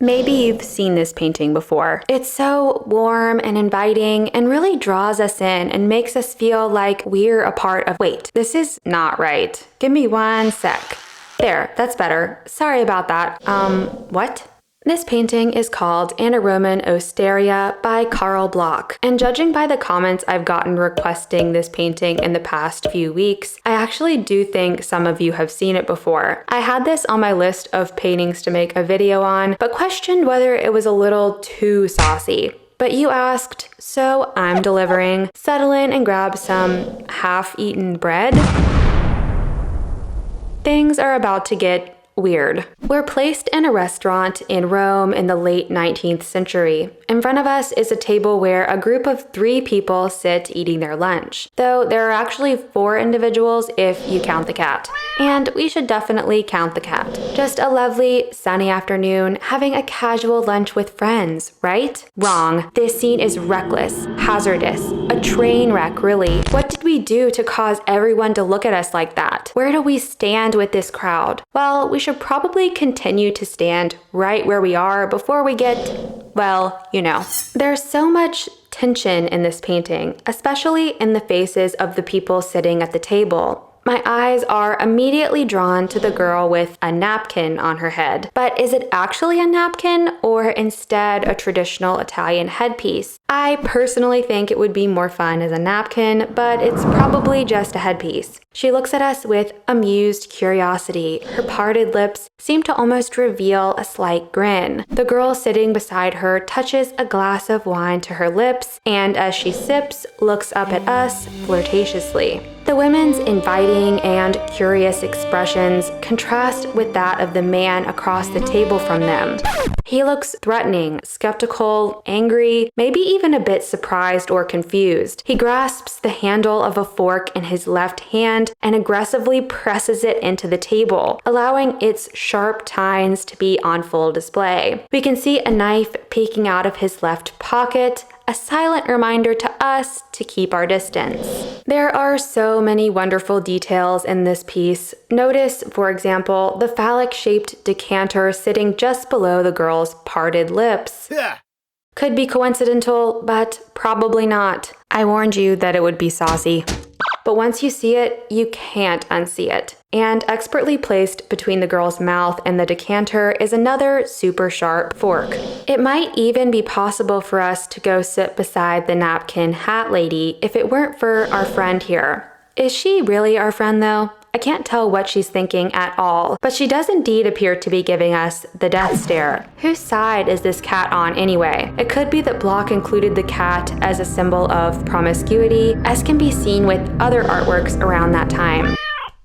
Maybe you've seen this painting before. It's so warm and inviting and really draws us in and makes us feel like we're a part of— Wait, this is not right. Give me one sec. There, that's better. Sorry about that. What? This painting is called Anna Roman Osteria by Carl Bloch, and judging by the comments I've gotten requesting this painting in the past few weeks, I actually do think some of you have seen it before. I had this on my list of paintings to make a video on, but questioned whether it was a little too saucy. But you asked, so I'm delivering. Settle in and grab some half-eaten bread. Things are about to get weird. We're placed in a restaurant in Rome in the late 19th century. In front of us is a table where a group of 3 people sit eating their lunch, though there are actually 4 individuals if you count the cat. And we should definitely count the cat. Just a lovely, sunny afternoon, having a casual lunch with friends, right? Wrong. This scene is reckless, hazardous, a train wreck, really. What did we do to cause everyone to look at us like that? Where do we stand with this crowd? Well, we should probably continue to stand right where we are before we get, well, you know. There's so much tension in this painting, especially in the faces of the people sitting at the table. My eyes are immediately drawn to the girl with a napkin on her head. But is it actually a napkin or instead a traditional Italian headpiece? I personally think it would be more fun as a napkin, but it's probably just a headpiece. She looks at us with amused curiosity. Her parted lips seem to almost reveal a slight grin. The girl sitting beside her touches a glass of wine to her lips, and as she sips, looks up at us flirtatiously. The women's inviting and curious expressions contrast with that of the man across the table from them. He looks threatening, skeptical, angry, maybe even a bit surprised or confused. He grasps the handle of a fork in his left hand and aggressively presses it into the table, allowing its sharp tines to be on full display. We can see a knife peeking out of his left pocket, a silent reminder to us to keep our distance. There are so many wonderful details in this piece. Notice, for example, the phallic-shaped decanter sitting just below the girl's parted lips. Yeah. Could be coincidental, but probably not. I warned you that it would be saucy. But once you see it, you can't unsee it. And expertly placed between the girl's mouth and the decanter is another super sharp fork. It might even be possible for us to go sit beside the napkin hat lady if it weren't for our friend here. Is she really our friend though? I can't tell what she's thinking at all, but she does indeed appear to be giving us the death stare. Whose side is this cat on anyway? It could be that Bloch included the cat as a symbol of promiscuity, as can be seen with other artworks around that time.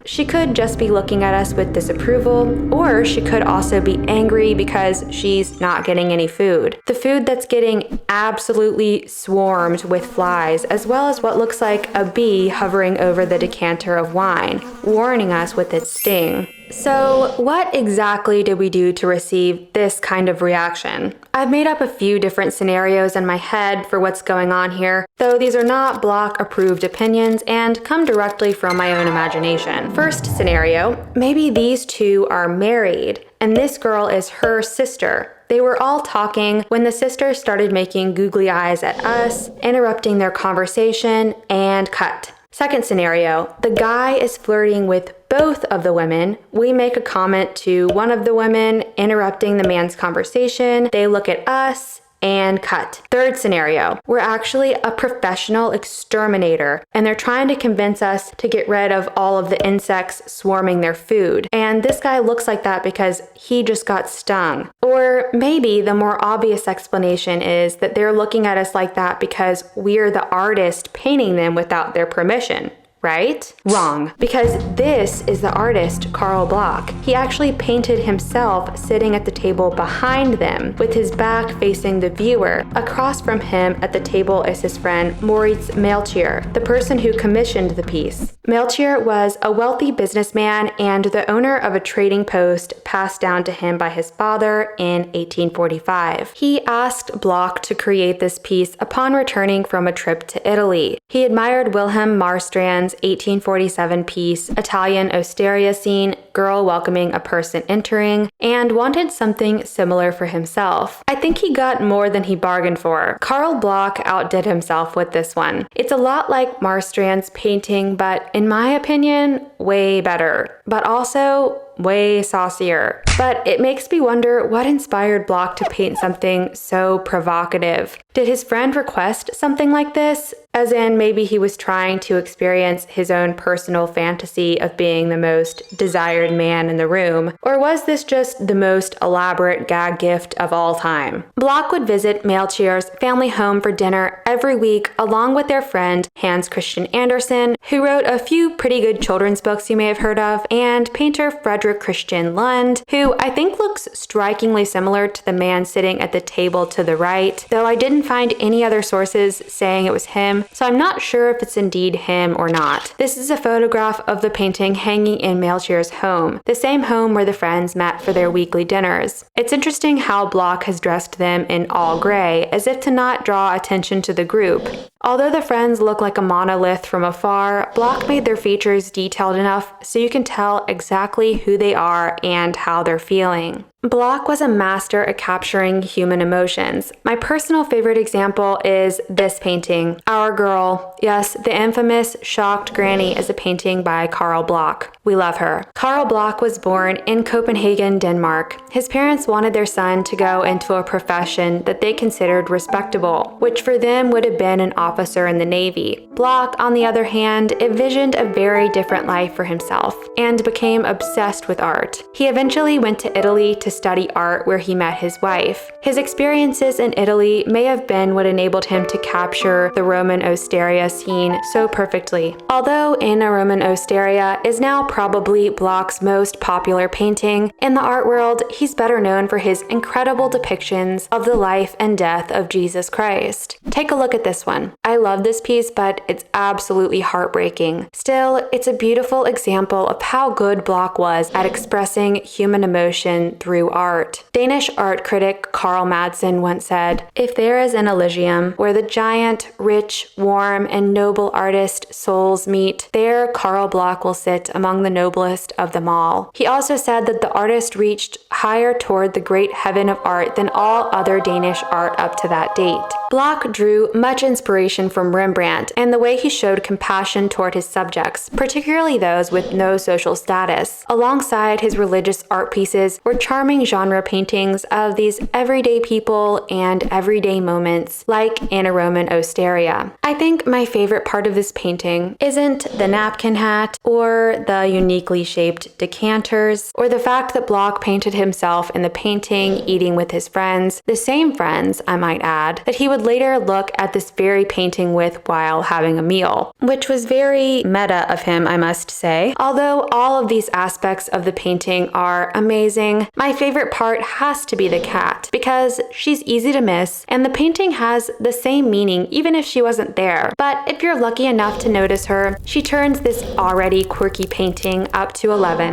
She could just be looking at us with disapproval, or she could also be angry because she's not getting any food. The food that's getting absolutely swarmed with flies, as well as what looks like a bee hovering over the decanter of wine, warning us with its sting. So, what exactly did we do to receive this kind of reaction? I've made up a few different scenarios in my head for what's going on here, though these are not Bloch-approved opinions and come directly from my own imagination. First scenario, maybe these two are married, and this girl is her sister. They were all talking when the sister started making googly eyes at us, interrupting their conversation, and cut. Second scenario, the guy is flirting with both of the women. We make a comment to one of the women, interrupting the man's conversation. They look at us and cut. Third scenario, we're actually a professional exterminator and they're trying to convince us to get rid of all of the insects swarming their food. And this guy looks like that because he just got stung. Or maybe the more obvious explanation is that they're looking at us like that because we're the artist painting them without their permission. Right? Wrong. Because this is the artist, Carl Bloch. He actually painted himself sitting at the table behind them, with his back facing the viewer. Across from him at the table is his friend Moritz Melchior, the person who commissioned the piece. Melchior was a wealthy businessman and the owner of a trading post passed down to him by his father in 1845. He asked Bloch to create this piece upon returning from a trip to Italy. He admired Wilhelm Marstrand's Rembrandt 1847 piece Italian osteria scene, girl welcoming a person entering, and wanted something similar for himself. I think he got more than he bargained for. Carl Bloch outdid himself with this one. It's a lot like Marstrand's painting, but in my opinion, way better, but also way saucier. But it makes me wonder what inspired Bloch to paint something so provocative. Did his friend request something like this? As in, maybe he was trying to experience his own personal fantasy of being the most desired man in the room, or was this just the most elaborate gag gift of all time? Bloch would visit Melchier's family home for dinner every week along with their friend Hans Christian Andersen, who wrote a few pretty good children's books you may have heard of, and painter Frederick Christian Lund, who I think looks strikingly similar to the man sitting at the table to the right, though I didn't find any other sources saying it was him, so I'm not sure if it's indeed him or not. This is a photograph of the painting hanging in Melchier's home, the same home where the friends met for their weekly dinners. It's interesting how Bloch has dressed them in all gray, as if to not draw attention to the group. Although the friends look like a monolith from afar, Bloch made their features detailed enough so you can tell exactly who they are and how they're feeling. Bloch was a master at capturing human emotions. My personal favorite example is this painting, Our Girl. Yes, the infamous Shocked Granny is a painting by Carl Bloch. We love her. Carl Bloch was born in Copenhagen, Denmark. His parents wanted their son to go into a profession that they considered respectable, which for them would have been an officer in the Navy. Bloch, on the other hand, envisioned a very different life for himself and became obsessed with art. He eventually went to Italy to study art where he met his wife. His experiences in Italy may have been what enabled him to capture the Roman osteria scene so perfectly. Although In a Roman Osteria is now probably Bloch's most popular painting, in the art world, he's better known for his incredible depictions of the life and death of Jesus Christ. Take a look at this one. I love this piece, but it's absolutely heartbreaking. Still, it's a beautiful example of how good Bloch was at expressing human emotion through art. Danish art critic Carl Madsen once said, "If there is an Elysium where the giant, rich, warm, and noble artist souls meet, there Carl Bloch will sit among the noblest of them all." He also said that the artist reached higher toward the great heaven of art than all other Danish art up to that date. Bloch drew much inspiration from Rembrandt and the way he showed compassion toward his subjects, particularly those with no social status. Alongside his religious art pieces were charming genre paintings of these everyday people and everyday moments, like In a Roman Osteria. I think my favorite part of this painting isn't the napkin hat or the uniquely shaped decanters or the fact that Bloch painted himself in the painting eating with his friends, the same friends, I might add, that he would later look at this very painting with while having a meal, which was very meta of him, I must say. Although all of these aspects of the painting are amazing, my favorite part has to be the cat, because she's easy to miss, and the painting has the same meaning even if she wasn't there. But if you're lucky enough to notice her, she turns this already quirky painting up to 11.